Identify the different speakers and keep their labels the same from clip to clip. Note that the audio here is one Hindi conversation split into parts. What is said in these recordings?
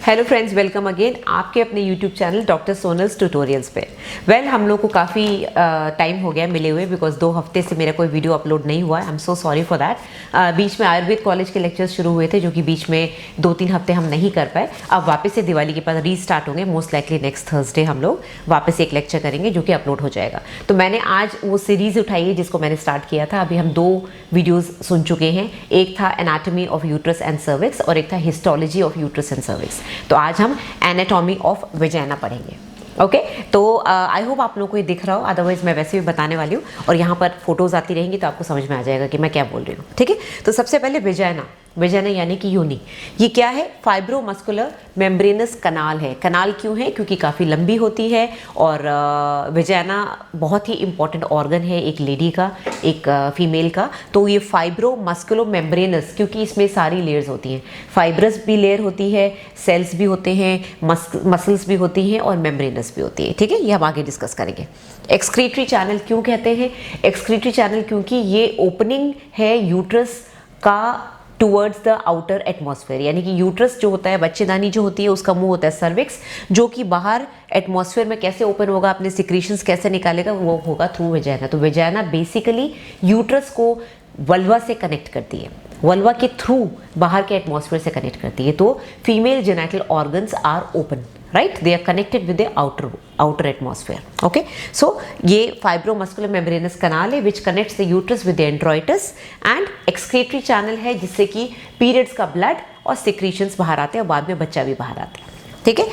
Speaker 1: हेलो फ्रेंड्स, वेलकम अगेन आपके अपने YouTube channel doctor Sonal's tutorials पे। हम लोग को काफ़ी टाइम हो गया मिले हुए, बिकॉज 2 हफ्ते से मेरा कोई वीडियो अपलोड नहीं हुआ है। I am so sorry for that. बीच में आयुर्वेद कॉलेज के लेक्चर्स शुरू हुए थे, जो कि बीच में 2-3 हफ्ते हम नहीं कर पाए। अब वापस से दिवाली के बाद रीस्टार्ट होंगे। मोस्ट लाइकली नेक्स्ट थर्सडे हम लोग वापस एक लेक्चर करेंगे, जो कि अपलोड हो जाएगा। तो मैंने आज वो सीरीज़ उठाई है जिसको मैंने स्टार्ट किया था। अभी हम 2 वीडियोज़ सुन चुके हैं। एक था anatomy of uterus and cervix और एक था histology of uterus and cervix. तो आज हम एनाटॉमी ऑफ वेजाइना पढ़ेंगे। ओके, तो आई होप आप लोगों को ये दिख रहा हो, अदरवाइज मैं वैसे भी बताने वाली हूँ और यहाँ पर फोटोज आती रहेंगी तो आपको समझ में आ जाएगा कि मैं क्या बोल रही हूँ। ठीक है, तो सबसे पहले वेजाइना यानी कि योनि। ये क्या है? फाइब्रोमस्कुलर मेम्ब्रेनस कनाल है। कनाल क्यों है? क्योंकि काफ़ी लंबी होती है और वेजाइना बहुत ही इंपॉर्टेंट ऑर्गन है एक लेडी का, एक फीमेल का। तो ये फाइब्रोमस्कुलर मेम्ब्रेनस, क्योंकि इसमें सारी लेयर्स होती हैं। फाइब्रस भी लेयर होती है, सेल्स भी होते हैं, मसल्स भी होती हैं और मेम्ब्रेनस भी होती है। ठीक है, ये हम आगे डिस्कस करेंगे। एक्सक्रीटरी चैनल क्यों कहते हैं? एक्सक्रीटरी चैनल क्योंकि ये ओपनिंग है यूट्रस का टूवर्ड्स द आउटर एटमॉस्फेयर। यानी कि यूट्रस जो होता है, बच्चेदानी जो होती है, उसका मुंह होता है सर्विक्स, जो कि बाहर एटमॉस्फेयर में कैसे ओपन होगा, अपने सिक्रीशंस कैसे निकालेगा, वो होगा थ्रू वेजाइना। तो वेजाइना बेसिकली यूट्रस को वल्वा से कनेक्ट करती है, वल्वा के थ्रू बाहर के एटमॉस्फेयर से कनेक्ट करती है। तो female genital organs are open, right? They are connected with the outer atmosphere. Okay, so ये फाइब्रोमस्कुलर मेम्ब्रेनस कनाल है which connects the uterus with the introitus, and excretory channel है जिससे कि पीरियड्स का ब्लड और सिक्रीशंस बाहर आते हैं और बाद में बच्चा भी बाहर आता है। ठीक है,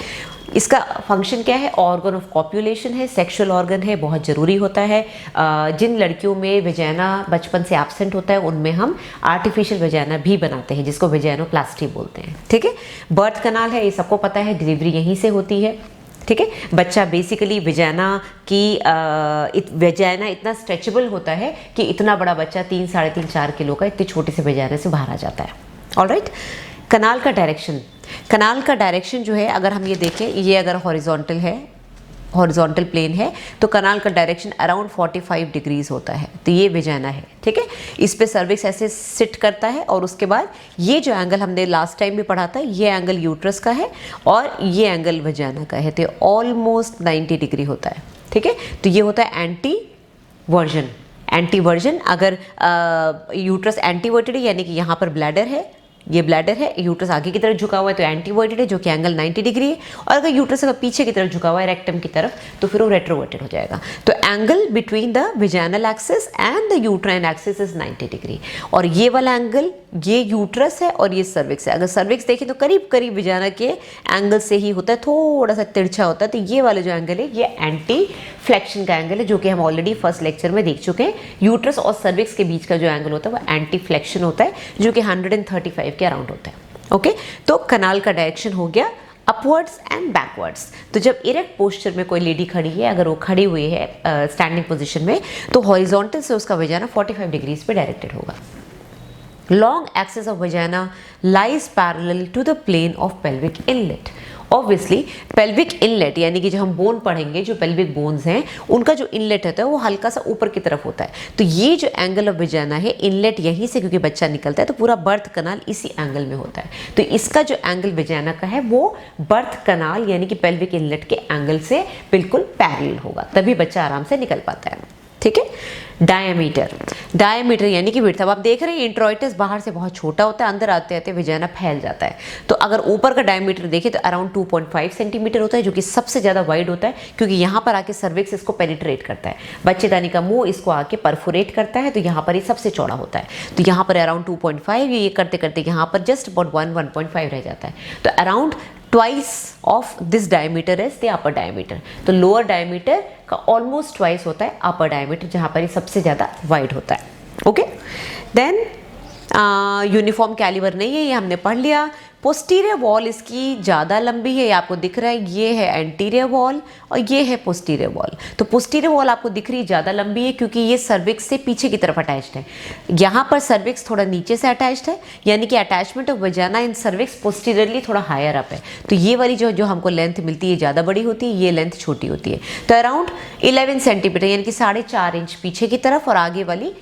Speaker 1: इसका फंक्शन क्या है? ऑर्गन ऑफ कॉप्यूलेशन है, सेक्सुअल ऑर्गन है, बहुत ज़रूरी होता है। जिन लड़कियों में वेजाइना बचपन से एब्सेंट होता है उनमें हम आर्टिफिशियल वेजाइना भी बनाते हैं, जिसको वेजाइनोप्लास्टी बोलते हैं। ठीक है, बर्थ कनाल है, ये सबको पता है, डिलीवरी यहीं से होती है। ठीक है, बच्चा बेसिकली वेजाइना इतना स्ट्रेचेबल होता है कि इतना बड़ा बच्चा 3, 3.5, 4 किलो का इतनी छोटी से वेजाइना से बाहर आ जाता है। ऑलराइट, कनाल का डायरेक्शन जो है, अगर हम ये देखें, ये अगर हॉरिजॉन्टल है, हॉरिजॉन्टल प्लेन है, तो कनाल का डायरेक्शन अराउंड 45 डिग्रीज होता है। तो ये वेजाइना है। ठीक है, इस पे सर्विक्स ऐसे सिट करता है और उसके बाद ये जो एंगल हमने लास्ट टाइम भी पढ़ा था, ये एंगल यूट्रस का है और ये एंगल वेजाइना का है। तो ऑलमोस्ट 90 डिग्री होता है। ठीक है, तो ये होता है एंटी वर्जन। अगर यूट्रस एंटीवर्टेड है, यानी कि यहाँ पर ब्लैडर है, ये ब्लैडर है, यूट्रस आगे की तरफ झुका हुआ है तो एंटीवर्टेड है, जो कि एंगल 90 डिग्री है। और अगर यूट्रस अगर पीछे की तरफ झुका हुआ है, रेक्टम की तरफ, तो फिर वो रेट्रोवर्टेड हो जाएगा। तो angle between the vaginal axis and the uterine axis is 90 degree. और ये वाला एंगल, ये यूट्रस है और ये सर्विक्स है। अगर सर्विक्स देखें तो करीब करीब वेजाइना के एंगल से ही होता है, थोड़ा सा तिरछा होता है। तो ये वाला जो एंगल है, ये एंटी फ्लेक्शन का एंगल है, जो कि हम ऑलरेडी फर्स्ट लेक्चर में देख चुके हैं। यूट्रस और सर्विक्स के बीच का जो एंगल होता है वो एंटी फ्लेक्शन होता है, जो कि 135 के अराउंड होता है। ओके, तो कनाल का डायरेक्शन हो गया अपवर्ड्स एंड बैकवर्ड्स। तो जब इरेक्ट पोस्चर में कोई लेडी खड़ी है, अगर वो खड़ी हुई है स्टैंडिंग पोजीशन में, तो हॉरिजॉन्टल से उसका वेजाइना 45 डिग्रीज पे डायरेक्टेड होगा। Long axis of vagina lies parallel to the plane of pelvic inlet. Obviously, pelvic inlet यानी कि जो हम बोन पढ़ेंगे, जो pelvic bones हैं, उनका जो इनलेट होता है वो हल्का सा ऊपर की तरफ होता है। तो ये जो एंगल ऑफ वेजाइना है, इनलेट यहीं से क्योंकि बच्चा निकलता है, तो पूरा बर्थ कनाल इसी एंगल में होता है। तो इसका जो एंगल वेजाइना का है वो बर्थ कनाल यानी कि pelvic इनलेट के एंगल से बिल्कुल पैरेलल होगा, तभी बच्चा आराम से निकल पाता है। ठीक है, डायमीटर यानी कि विड्थ। अब आप देख रहे हैं इंट्रोइटस बाहर से बहुत छोटा होता है, अंदर आते आते वेजाइना फैल जाता है। तो अगर ऊपर का डायमीटर देखें तो अराउंड 2.5 सेंटीमीटर होता है, जो कि सबसे ज़्यादा वाइड होता है, क्योंकि यहाँ पर आके सर्विक्स इसको पेनिट्रेट करता है, बच्चेदानी का मुंह इसको आके परफोरेट करता है। तो यहाँ पर ये सबसे चौड़ा होता है। तो यहाँ पर अराउंड 2.5, ये करते करते यहाँ पर जस्ट अबाउट 1.5 रह जाता है। तो around twice of this diameter is the upper diameter. तो लोअर डायमीटर का ऑलमोस्ट ट्वाइस होता है अपर डायमीटर, जहाँ पर ये सबसे ज़्यादा वाइड होता है। ओके, देन यूनिफॉर्म कैलिबर नहीं है, ये हमने पढ़ लिया। पोस्टीरियर वॉल इसकी ज़्यादा लंबी है, ये आपको दिख रहा है, ये है एंटीरियर वॉल और ये है पोस्टीरियर वॉल। तो पोस्टीरियर वॉल आपको दिख रही है ज़्यादा लंबी है, क्योंकि ये सर्विक्स से पीछे की तरफ अटैच्ड है। यहाँ पर सर्विक्स थोड़ा नीचे से अटैच्ड है, यानी कि attachment of vagina in cervix posteriorly थोड़ा हायर अप है। तो ये वाली जो हमको लेंथ मिलती है ज़्यादा बड़ी होती है, ये लेंथ छोटी होती है। तो अराउंड 11 सेंटीमीटर यानी कि 4.5 इंच पीछे की तरफ और आगे वाली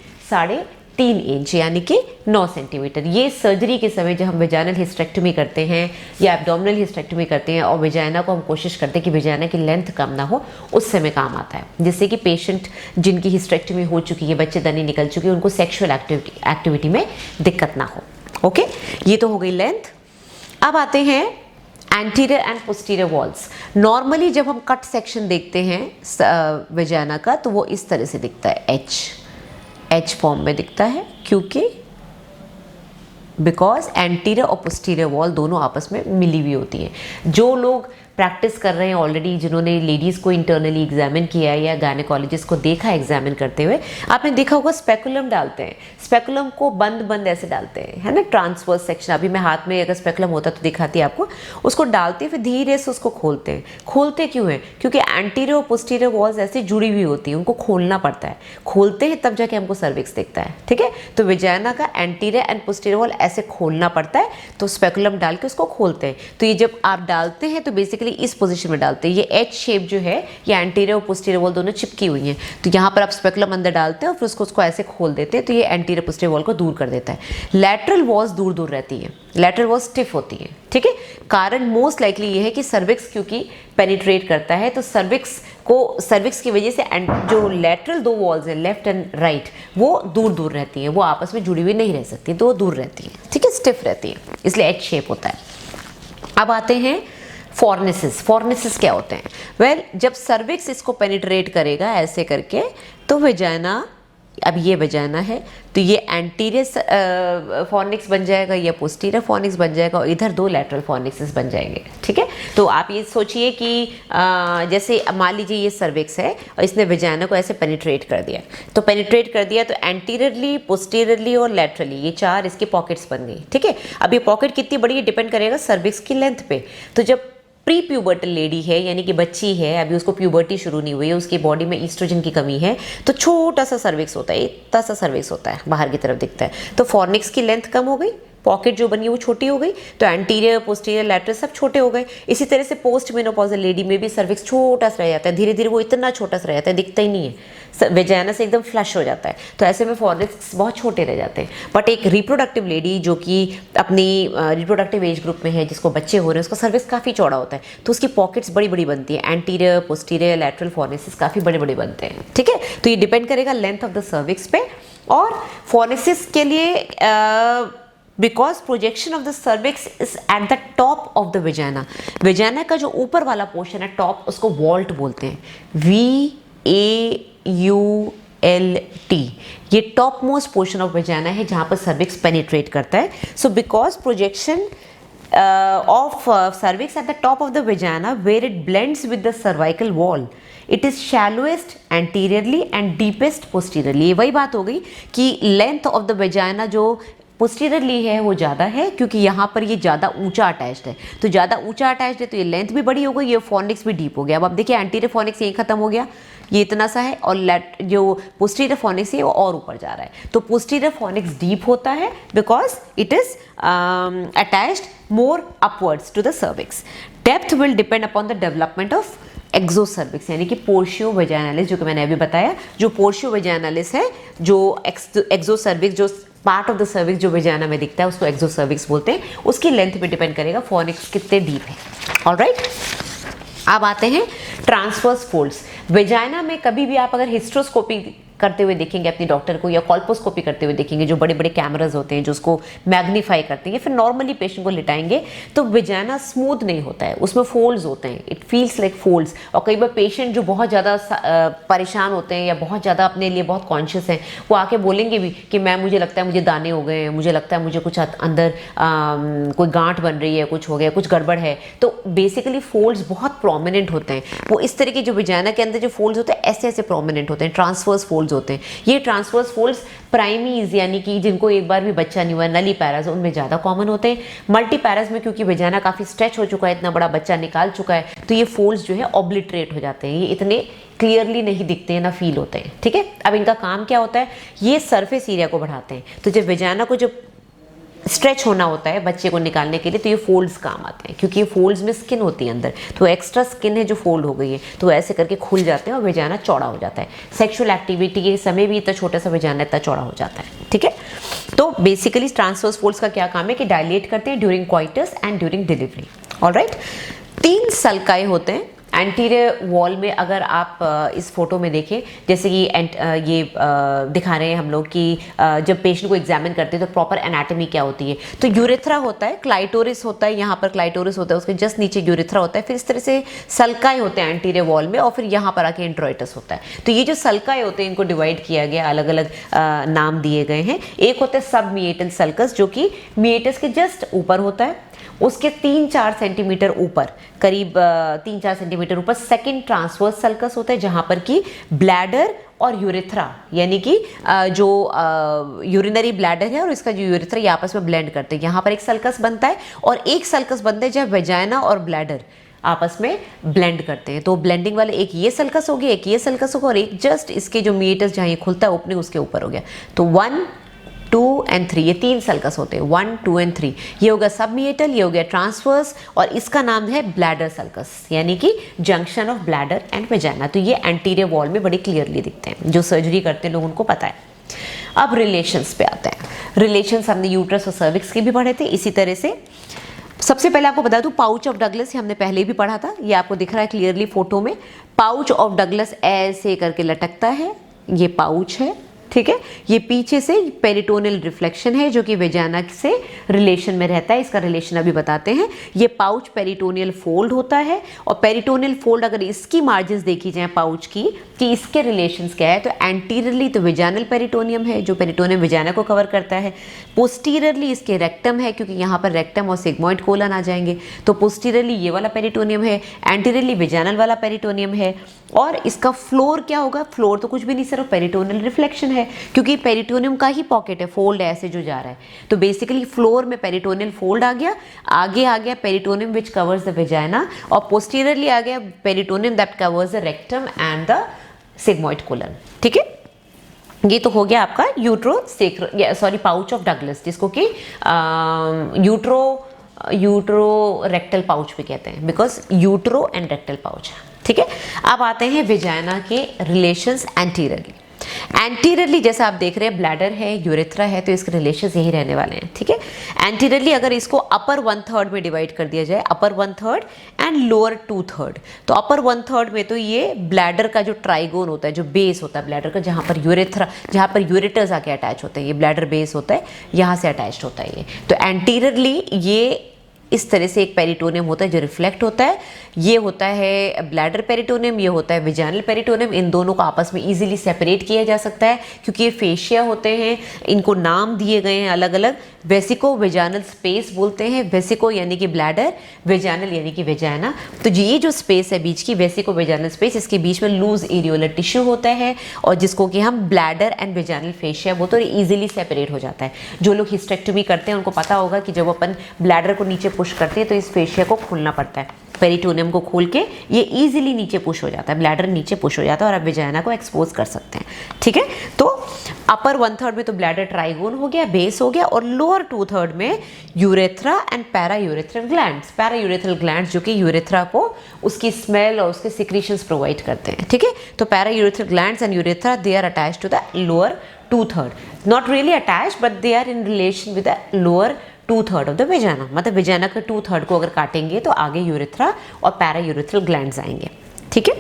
Speaker 1: 3 इंच यानी कि 9 सेंटीमीटर। ये सर्जरी के समय जब हम वेजाइनल हिस्टेरेक्टमी करते हैं या एब्डोमिनल हिस्टेरेक्टमी करते हैं और वेजाइना को हम कोशिश करते हैं कि वेजाइना की लेंथ कम ना हो, उस समय काम आता है। जिससे कि पेशेंट जिनकी हिस्टेरेक्टमी हो चुकी है, बच्चेदानी निकल चुकी है, उनको सेक्सुअल एक्टिविटी में दिक्कत ना हो। ओके, ये तो हो गई लेंथ। अब आते हैं anterior and posterior walls. Normally जब हम कट सेक्शन देखते हैं वेजाइना का तो वो इस तरह से दिखता है, एच फॉर्म में दिखता है, क्योंकि बिकॉज एंटीरियर और पोस्टीरियर वॉल दोनों आपस में मिली हुई होती हैं। जो लोग प्रैक्टिस कर रहे हैं ऑलरेडी, जिन्होंने लेडीज़ को इंटरनली एग्जामिन किया है या गायनेकोलॉजिस्ट को देखा एग्जामिन करते हुए, आपने देखा होगा स्पेकुलम डालते हैं, स्पेकुलम को बंद बंद ऐसे डालते हैं, है ना, ट्रांसवर्स सेक्शन। अभी मैं हाथ में अगर स्पेकुलम होता तो दिखाती आपको, उसको डालते हैं फिर धीरे से उसको खोलते हैं। खोलते क्यों हैं? क्योंकि एंटीरियर और पोस्टीरियर वॉल्स ऐसे जुड़ी हुई होती है, उनको खोलना पड़ता है। खोलते हैं तब जाके हमको सर्विक्स दिखता है, ठीक है। तो वेजाइना का एंटीरियर एंड पोस्टीरियर वॉल ऐसे खोलना पड़ता है, तो स्पेकुलम डाल के उसको खोलते हैं। तो ये जब आप डालते हैं तो बेसिकली इस पोजीशन में डालते हैं। ये एच शेप जो है, ये एंटीरियर और पोस्टीरियर वॉल दोनों चिपकी हुई हैं, तो यहाँ पर आप स्पेकुलम अंदर डालते हैं और फिर उसको ऐसे खोल देते हैं, तो ये एंटीरियर पोस्टीरियर वॉल को दूर कर देता है। लैटरल वॉल्स दूर दूर रहती है, लैटरल वॉल स्टिफ होती है, ठीक है। कारण मोस्ट लाइकली ये है कि सर्विक्स क्योंकि पेनिट्रेट करता है, तो सर्विक्स की वजह से जो लैटरल 2 वॉल्स हैं, लेफ्ट एंड राइट, वो दूर दूर रहती हैं, वो आपस में जुड़ी हुई नहीं रह सकती, तो वो दूर रहती हैं, ठीक है, स्टिफ रहती है, इसलिए एच शेप होता है। अब आते हैं फॉर्निसेस। फॉर्निसेस क्या होते हैं? वेल, जब सर्विक्स इसको पेनिट्रेट करेगा ऐसे करके, तो वेजाइना, अब ये वेजाइना है तो ये एंटीरियर फॉर्निक्स बन जाएगा, या पोस्टीरियर फॉर्निक्स बन जाएगा, और इधर 2 लैटरल फॉर्निक्सेस बन जाएंगे, ठीक है। तो आप ये सोचिए कि जैसे मान लीजिए ये सर्विक्स है और इसने वेजाइना को ऐसे पेनिट्रेट कर दिया, तो पेनिट्रेट कर दिया तो एंटीरियरली, पोस्टीरियरली और लैटरली ये 4 इसकी पॉकेट्स बन गई, ठीक है। अब ये पॉकेट कितनी बड़ी है डिपेंड करेगा सर्विक्स की लेंथ पे। तो जब प्री प्यूबर्टल लेडी है, यानी कि बच्ची है, अभी उसको प्यूबर्टी शुरू नहीं हुई है, उसकी बॉडी में ईस्ट्रोजन की कमी है, तो छोटा सा सर्विक्स होता है, इतना सा सर्विक्स होता है, बाहर की तरफ दिखता है। तो फॉर्निक्स की लेंथ कम हो गई, पॉकेट जो बनी है वो छोटी हो गई, तो एंटीरियर, पोस्टीरियर, लैटरल सब छोटे हो गए। इसी तरह से पोस्ट मेनोपॉजल लेडी में भी सर्विक्स छोटा सा रह जाता है, धीरे धीरे वो इतना छोटा सा रह जाता है, दिखता ही नहीं है, वेजाइना से एकदम फ्लश हो जाता है। तो ऐसे में फॉर्निक्स बहुत छोटे रह जाते हैं। बट एक रिप्रोडक्टिव लेडी जो कि अपनी रिप्रोडक्टिव एज ग्रुप में है, जिसको बच्चे हो रहे हैं, उसका सर्विक्स काफ़ी चौड़ा होता है, तो उसकी पॉकेट्स बड़ी बड़ी बनती है, एंटीरियर, पोस्टीरियर, लैटरल फॉर्निसेस काफ़ी बड़े बड़े बनते हैं, ठीक है। तो ये डिपेंड करेगा लेंथ ऑफ द सर्विक्स पे। और फॉर्निसेस के लिए because projection of the cervix is at the top of the vagina, vagina का जो ऊपर वाला पोर्शन है टॉप, उसको वॉल्ट बोलते हैं, VAULT। ये top most portion of vagina है जहाँ पर सर्विक्स पेनिट्रेट करता है। So because projection of cervix at the top of the vagina where it blends with the cervical wall, it is shallowest anteriorly and deepest posteriorly। ये वही बात हो गई कि लेंथ ऑफ द वेजाइना जो पोस्टीरियरली है वो ज़्यादा है, क्योंकि यहाँ पर ये ज़्यादा ऊंचा अटैच्ड है, तो ज़्यादा ऊंचा अटैच्ड है तो ये लेंथ भी बड़ी हो गई, ये फॉर्निक्स भी डीप हो गया। अब आप देखिए एंटीरियर फॉर्निक्स यहीं खत्म हो गया, ये इतना सा है, और जो पोस्टीरियर फॉर्निक्स है वो और ऊपर जा रहा है। तो पोस्टीरियर फॉर्निक्स डीप होता है because it is attached more upwards to the cervix. Depth will depend upon the development of exocervix, यानी कि पोर्शियो वेजाइनालिस, जो कि मैंने अभी बताया, जो पोर्शियो वेजाइनालिस है, जो एक्सोसर्विक्स, जो पार्ट ऑफ द सर्विक्स जो वेजाइना में दिखता है उसको एक्सोसर्विक्स बोलते हैं, उसकी लेंथ पे डिपेंड करेगा फॉर्निक्स कितने डीप है। ऑलराइट, अब आते हैं ट्रांसवर्स फोल्ड्स। वेजाइना में कभी भी आप अगर हिस्ट्रोस्कोपी करते हुए देखेंगे अपनी डॉक्टर को, या कॉल्पोस्कोपी करते हुए देखेंगे, जो बड़े बड़े कैमराज होते हैं जो उसको मैग्नीफाई करते हैं, या फिर नॉर्मली पेशेंट को लिटाएंगे, तो वेजाइना स्मूथ नहीं होता है, उसमें फोल्ड्स होते हैं, इट फील्स लाइक फोल्ड्स। और कई बार पेशेंट जो बहुत ज़्यादा परेशान होते हैं या बहुत ज़्यादा अपने लिए बहुत कॉन्शियस हैं, वो आके बोलेंगे भी कि मैम मुझे लगता है मुझे दाने हो गए हैं, मुझे लगता है मुझे कुछ अंदर कोई गांठ बन रही है, कुछ हो गया, कुछ गड़बड़ है। तो बेसिकली फोल्ड्स बहुत प्रोमिनेंट होते हैं, वो इस तरह के जो वेजाइना के अंदर जो फोल्ड्स होते हैं ऐसे ऐसे प्रोमिनेंट होते हैं, ट्रांसवर्स फोल्ड्स होते हैं। ये ट्रांसवर्स फोल्ड्स प्राइमीज, यानी कि जिनको एक बार भी बच्चा नहीं हुआ, नली पैराज, उनमें ज़्यादा कॉमन होते हैं। मल्टी पैराज में क्योंकि वेजाइना काफ़ी स्ट्रेच हो चुका है, इतना बड़ा बच्चा निकाल चुका है, तो ये फोल्ड्स जो है ऑब्लिटरेट हो जाते हैं, ये इतने क्लियरली नहीं दिखते हैं, ना फील होते हैं, ठीक है। अब इनका काम क्या होता है, ये सरफेस एरिया को बढ़ाते हैं। तो जब वेजाइना को जब स्ट्रेच होना होता है बच्चे को निकालने के लिए, तो ये फोल्ड्स काम आते हैं, क्योंकि ये फोल्ड्स में स्किन होती है अंदर, तो एक्स्ट्रा स्किन है जो फोल्ड हो गई है, तो ऐसे करके खुल जाते हैं और वेजाना चौड़ा हो जाता है। सेक्सुअल एक्टिविटी के समय भी इतना छोटा सा वेजाना इतना चौड़ा हो जाता है, ठीक है। तो बेसिकली ट्रांसवर्स फोल्ड्स का क्या काम है कि डायलेट करते हैं during coitus and during delivery. Alright, 3 सल्काए होते हैं एंटीरियर वॉल में। अगर आप इस फोटो में देखें, जैसे कि ये दिखा रहे हैं हम लोग कि जब पेशेंट को एग्जामिन करते हैं तो प्रॉपर एनाटॉमी क्या होती है, तो यूरेथ्रा होता है, क्लाइटोरिस होता है, यहाँ पर क्लाइटोरिस होता है, उसके जस्ट नीचे यूरेथ्रा होता है, फिर इस तरह से सल्काए होते हैं एंटीरियर वॉल में, और फिर यहाँ पर आके इंट्रोइटस होता है। तो ये जो सल्काए होते हैं इनको डिवाइड किया गया, अलग अलग नाम दिए गए हैं। एक होता है सब मिएटल सल्कस, जो कि मिएटस के जस्ट ऊपर होता है, उसके 3-4 सेंटीमीटर ऊपर, करीब 3-4 सेंटीमीटर ऊपर सेकंड ट्रांसवर्स सल्कस होता है, जहां पर कि ब्लैडर और यूरेथ्रा, यानी कि जो यूरिनरी ब्लैडर है और इसका जो यूरेथ्रा, ये आपस में ब्लेंड करते हैं। यहाँ पर एक सल्कस बनता है और एक सल्कस बनता है जब वेजाइना और ब्लैडर आपस में ब्लेंड करते हैं। तो ब्लेंडिंग वाले एक ये सल्कस हो गया, एक ये सल्कस होगा, और एक जस्ट इसके जो मीटर्स जहाँ ये खुलता है ओपनिंग उसके ऊपर हो गया। तो 1, 2 और 3, ये 3 सल्कस होते हैं, 1, 2 और 3। ये हो गया सबमिएटल, ये हो गया ट्रांसवर्स, और इसका नाम है ब्लैडर सल्कस, यानी कि junction of bladder and vagina. तो ये एंटीरियर वॉल में बड़ी क्लियरली दिखते हैं, जो सर्जरी करते हैं लोग उनको पता है। अब रिलेशंस पे आते हैं। रिलेशंस हमने यूट्रस और सर्विक्स के भी पढ़े थे। इसी तरह से सबसे पहले आपको बता दूं, पाउच ऑफ डगलस हमने पहले भी पढ़ा था, ये आपको दिख रहा है क्लियरली फोटो में। पाउच ऑफ डगलस ऐसे करके लटकता है, ये पाउच है, ठीक है। ये पीछे से पेरिटोनियल रिफ्लेक्शन है जो कि वेजाना से रिलेशन में रहता है, इसका रिलेशन अभी बताते हैं। ये पाउच पेरिटोनियल फोल्ड होता है, और पेरिटोनियल फोल्ड अगर इसकी मार्जिन्स देखी जाए पाउच की कि इसके रिलेशंस क्या है, तो एंटीरियरली तो वेजानल पेरिटोनियम है जो पेरिटोनियम वेजाना को कवर करता है। पोस्टीरियरली इसके रेक्टम है, क्योंकि यहाँ पर रेक्टम और सिग्मॉइड कोलन आ जाएंगे, तो पोस्टीरियरली ये वाला पेरिटोनियम है, एंटीरियरली वेजानल वाला पेरिटोनियम है। और इसका फ्लोर क्या होगा, फ्लोर तो कुछ भी नहीं, सिर्फ पेरिटोनियल रिफ्लेक्शन है, क्योंकि पेरिटोनियम का ही पॉकेट है, फोल्ड है ऐसे जो जा रहा है। तो बेसिकली फ्लोर में पेरिटोनियल फोल्ड आ गया, आगे आ गया peritoneum which covers the vagina, और पोस्टीरियरली आ गया peritoneum that covers the rectum and the sigmoid colon, ठीक है। ये तो हो गया आपका पाउच ऑफ डगलस, जिसको कि यूट्रो रेक्टल पाउच भी कहते हैं, because utero and rectal pouch है, ठीक है। अब आते हैं वेजाइना के रिलेशंस एंटीरियरली। एंटीरियरली जैसा आप देख रहे हैं, ब्लैडर है, यूरेथ्रा है, तो इसके रिलेशंस यही रहने वाले हैं, ठीक है। एंटीरियरली अगर इसको अपर 1/3 में डिवाइड कर दिया जाए, अपर 1/3 एंड लोअर 2/3, तो अपर 1/3 में तो ये ब्लैडर का जो ट्राइगोन होता है, जो बेस होता है ब्लैडर का, जहाँ पर यूरेटर्स आके अटैच होते हैं, ये ब्लैडर बेस होता है, यहाँ से अटैच्ड होता है ये। तो एंटीरियरली ये इस तरह से एक पेरिटोनियम होता है जो रिफ्लेक्ट होता है, ये होता है ब्लैडर पेरिटोनियम, ये होता है वेजाइनल पेरिटोनियम। इन दोनों को आपस में इजीली सेपरेट किया जा सकता है, क्योंकि ये फेशिया होते हैं, इनको नाम दिए गए हैं अलग अलग। वेसिको वेजाइनल स्पेस बोलते हैं, वेसिको यानी कि ब्लैडर, वेजाइनल यानी कि वेजाइना। तो ये जो स्पेस है बीच की, वेसिको वेजाइनल स्पेस, इसके बीच में लूज एरियोलर टिश्यू होता है, और जिसको कि हम ब्लैडर एंड वेजाइनल फेशिया बोलते हैं, और ईजिली सेपरेट हो जाता है। जो लोग हिस्टेक्टोमी करते हैं उनको पता होगा कि जब अपन ब्लैडर को नीचे पुश करते हैं तो इस फेशिया को खोलना पड़ता है, पेरिटोनियम को खोल के ये इजीली नीचे पुश हो जाता है, ब्लैडर नीचे पुश हो जाता है, और आप वेजाइना को एक्सपोज कर सकते हैं, ठीक है। तो अपर 1/3 में तो ब्लैडर ट्राइगोन हो गया, बेस हो गया, और लोअर 2/3 में urethra and paraurethral glands. Paraurethral glands जो कि यूरेथ्रा को उसकी स्मेल और उसके सिक्रीशंस प्रोवाइड करते हैं, ठीक है। तो paraurethral glands and urethra, they are attached to the lower 2/3, not really attached but they are in relation with the lower 2/3 of the vagina. मतलब वेजाइना का 2/3 को अगर काटेंगे तो आगे यूरेथ्रा और पैरायूरेथ्रल ग्लैंड्स आएंगे, ठीक है।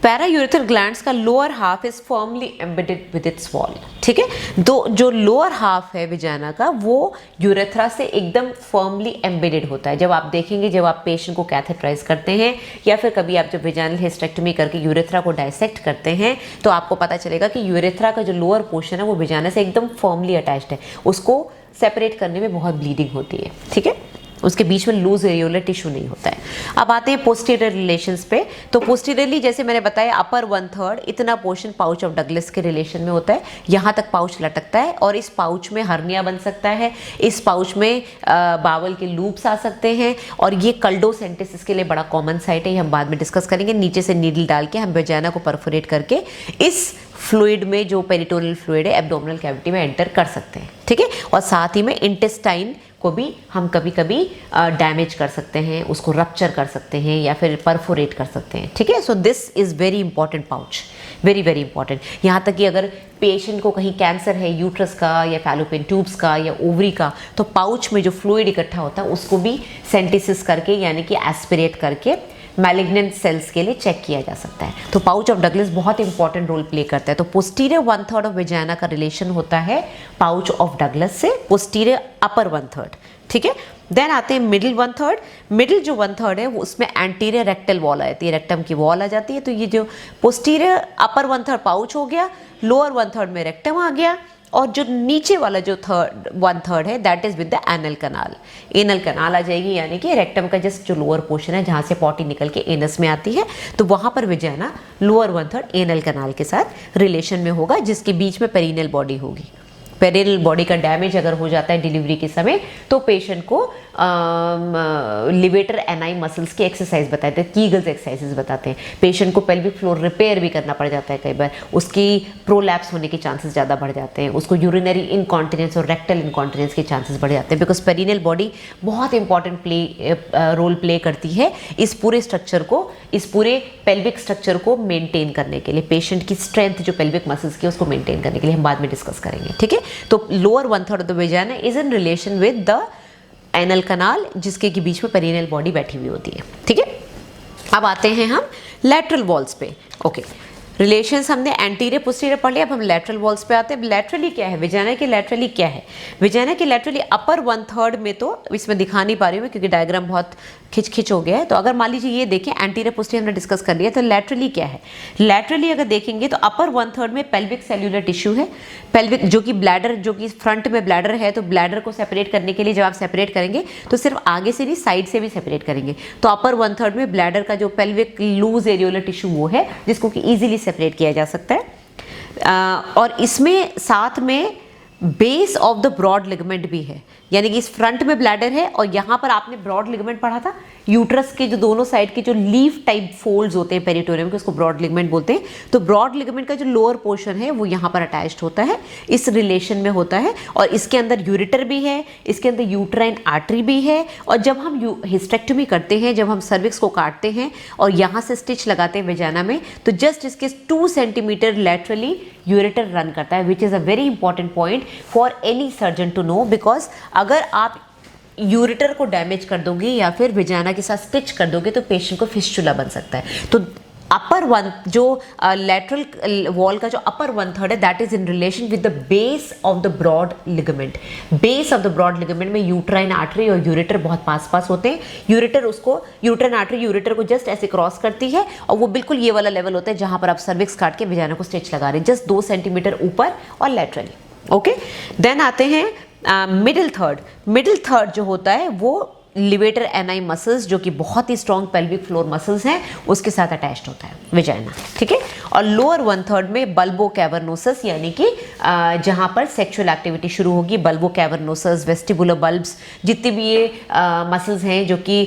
Speaker 1: पैरायूरेथ्रल ग्लैंड्स का lower half is firmly embedded with its wall, ठीक है। तो जो लोअर हाफ है वेजाइना का, वो यूरेथ्रा से एकदम फर्मली एम्बेडेड होता है। जब आप देखेंगे, जब आप पेशेंट को कैथेटराइज करते हैं, या फिर कभी आप जब वेजाइनल हिस्टेक्टोमी करके यूरेथ्रा को डायसेक्ट करते हैं, तो आपको पता चलेगा कि यूरेथ्रा का जो लोअर पोर्शन है वो वेजाइना से एकदम फर्मली अटैच्ड है। उसको सेपरेट करने में बहुत ब्लीडिंग होती है, ठीक है। उसके बीच में लूज एरियोलर टिश्यू नहीं होता है। अब आते हैं पोस्टीरियर रिलेशंस पे। तो पोस्टीरियरली जैसे मैंने बताया, अपर 1/3 इतना पोर्शन पाउच ऑफ डगलस के रिलेशन में होता है, यहाँ तक पाउच लटकता है, और इस पाउच में हर्निया बन सकता है, इस पाउच में बावल के लूप्स आ सकते हैं, और ये कल्डोसेंटिसिस के लिए बड़ा कॉमन साइट है, ये हम बाद में डिस्कस करेंगे। नीचे से नीडल डाल के हम वेजाइना को परफोरेट करके इस फ्लूइड में, जो पेरिटोनियल फ्लूइड है एब्डोमिनल कैविटी में एंटर कर सकते हैं, ठीक है। और साथ ही में इंटेस्टाइन को भी हम कभी कभी डैमेज कर सकते हैं, उसको रप्चर कर सकते हैं या फिर परफोरेट कर सकते हैं, ठीक है। So this is very important pouch, very very important. यहाँ तक कि अगर पेशेंट को कहीं कैंसर है यूट्रस का या फैलोपियन ट्यूब्स का या ओवरी का, तो पाउच में जो फ्लूइड इकट्ठा होता है उसको भी सेंटिसिस करके यानी कि एस्पिरेट करके मैलिग्नेंट सेल्स के लिए चेक किया जा सकता है। तो पाउच ऑफ डगलस बहुत इंपॉर्टेंट रोल प्ले करता है। तो पोस्टीरियर 1/3 ऑफ वेजाइना का रिलेशन होता है पाउच ऑफ डगलस से, पोस्टीरियर अपर 1/3, ठीक है। देन आते हैं मिडिल 1/3। मिडिल जो 1/3 है वो उसमें एंटीरियर रेक्टल वॉल आ जाती है, रेक्टम की वॉल आ जाती है। तो ये जो पोस्टीरियर अपर 1/3 पाउच हो गया, लोअर 1/3 में रेक्टम आ गया, और जो नीचे वाला जो 1/3 है that is with the anal canal. Anal canal आ जाएगी, यानी कि रेक्टम का जस्ट जो लोअर पोर्शन है जहाँ से पॉटी निकल के एनस में आती है, तो वहाँ पर वेजाइना लोअर 1/3 एनल कनाल के साथ रिलेशन में होगा, जिसके बीच में पेरिनियल बॉडी होगी। पेरिनियल बॉडी का डैमेज अगर हो जाता है डिलीवरी के समय, तो पेशेंट को लिवेटर एनाई मसल्स की एक्सरसाइज बताते हैं, कीगल्स एक्सरसाइजेस बताते हैं। पेशेंट को पेल्विक फ्लोर रिपेयर भी करना पड़ जाता है कई बार, उसकी प्रोलैप्स होने के चांसेस ज़्यादा बढ़ जाते हैं, उसको यूरिनरी इनकॉन्टिनेंस और रेक्टल इनकॉन्टिनेंस के चांसेस बढ़ जाते हैं, बिकॉज पेरिनियल बॉडी बहुत इंपॉर्टेंट रोल प्ले करती है इस पूरे स्ट्रक्चर को, इस पूरे पेल्विक स्ट्रक्चर को मेंटेन करने के लिए। पेशेंट की स्ट्रेंथ जो पेल्विक मसल्स की उसको मेंटेन करने के लिए हम बाद में डिस्कस करेंगे, ठीक है। तो lower 1/3 of the vagina is in relation with the anal canal, जिसके के बीच में पेरिनियल बॉडी बैठी हुई होती है, ठीक है। अब आते हैं हम लैटरल वॉल्स पे। ओके, रिलेशंस हमने एंटीरियर पोस्टीरियर पढ़ लिया, अब हम लैटरल वॉल्स पे आते हैं। लैटरली क्या है, वेजाइना के लैटरली क्या है? वेजाइना के लैटरली अपर 1/3 में, तो इसमें दिखा नहीं पा रही हूँ क्योंकि डायग्राम बहुत खिंच हो गया है। तो अगर मान लीजिए ये देखें, एंटीरियर पोस्टीरियर हमने डिस्कस कर लिया, तो लैटरली क्या है? लैटरली अगर देखेंगे तो अपर 1/3 में पेल्विक सेल्यूलर टिश्यू है, पेल्विक जो कि ब्लैडर, जो कि फ्रंट में ब्लैडर है, तो ब्लैडर को सेपरेट करने के लिए जब आप सेपरेट करेंगे तो सिर्फ आगे से नहीं साइड से भी सेपरेट करेंगे। तो अपर 1/3 में ब्लैडर का जो पेल्विक लूज एरियोलर टिश्यू वो है, जिसको कि ईजिली सेपरेट किया जा सकता है। और इसमें साथ में base of the broad ligament भी है, यानी कि इस फ्रंट में ब्लैडर है और यहाँ पर आपने ब्रॉड लिगामेंट पढ़ा था, यूट्रस के जो दोनों साइड के जो लीफ टाइप फोल्ड्स होते हैं पेरिटोनियम के, उसको ब्रॉड लिगामेंट बोलते हैं। तो ब्रॉड लिगामेंट का जो लोअर पोर्शन है वो यहाँ पर अटैच्ड होता है, इस रिलेशन में होता है, और इसके अंदर यूरेटर भी है, इसके अंदर यूट्राइन आर्टरी भी है। और जब हम हिस्टेक्टोमी करते हैं, जब हम सर्विक्स को काटते हैं और यहाँ से स्टिच लगाते हैं वेजाइना में, तो जस्ट इसके 2 सेंटीमीटर लैटरली यूरेटर रन करता है, which is a very important point for any surgeon to know, because अगर आप यूरेटर को डैमेज कर दोगे या फिर वेजाइना के साथ स्टिच कर दोगे तो पेशेंट को फिस्टुला बन सकता है। तो अपर वन जो लैटरल वॉल का जो अपर 1/3 है, that is in relation with the base of the broad ligament. Base of the broad ligament में यूट्राइन आर्टरी और यूरेटर बहुत पास होते हैं। यूरेटर उसको, यूट्राइन आर्टरी यूरेटर को जस्ट ऐसे क्रॉस करती है, और वो बिल्कुल ये वाला लेवल होता है जहां पर आप सर्विक्स काट के वेजाइना को स्टिच लगा रहे हैं, जस्ट 2 सेंटीमीटर ऊपर और लैटरली। ओके, देन आते हैं मिडिल थर्ड। मिडिल थर्ड जो होता है वो लिवेटर एनाई मसल्स, जो कि बहुत ही स्ट्रॉन्ग पेल्विक फ्लोर मसल्स हैं, उसके साथ अटैच्ड होता है वेजाइना, ठीक है। और लोअर 1/3 में बल्बो कैवर्नोसस, यानी कि जहां पर सेक्सुअल एक्टिविटी शुरू होगी, बल्बो कैवर्नोसस, वेस्टिबुलर बल्ब्स, जितनी भी ये मसल्स हैं जो कि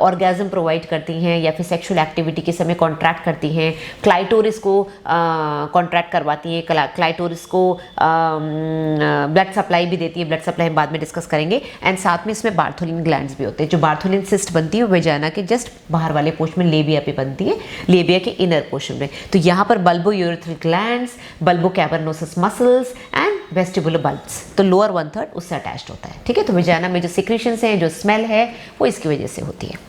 Speaker 1: ऑर्गेज्म प्रोवाइड करती हैं या फिर सेक्सुअल एक्टिविटी के समय कॉन्ट्रैक्ट करती हैं, क्लाइटोरिस को कॉन्ट्रैक्ट करवाती हैं, क्लाइटोरिस को ब्लड सप्लाई भी देती है, ब्लड सप्लाई हम बाद में डिस्कस करेंगे। एंड साथ में इसमें बार्थोलिन ग्लैंड्स भी होते हैं, जो बार्थोलिन सिस्ट बनती है वेजाइना के जस्ट बाहर वाले पोर्शन में, लेबिया पे बनती है, लेबिया के इनर पोर्शन में। तो यहाँ पर bulbo urethral glands, bulbo cavernosus muscles and vestibular bulbs, तो लोअर 1/3 उससे अटैच्ड होता है, ठीक है। तो वेजाइना में जो सिक्रीशंस हैं, जो स्मेल है, वो इसकी वजह से होती है।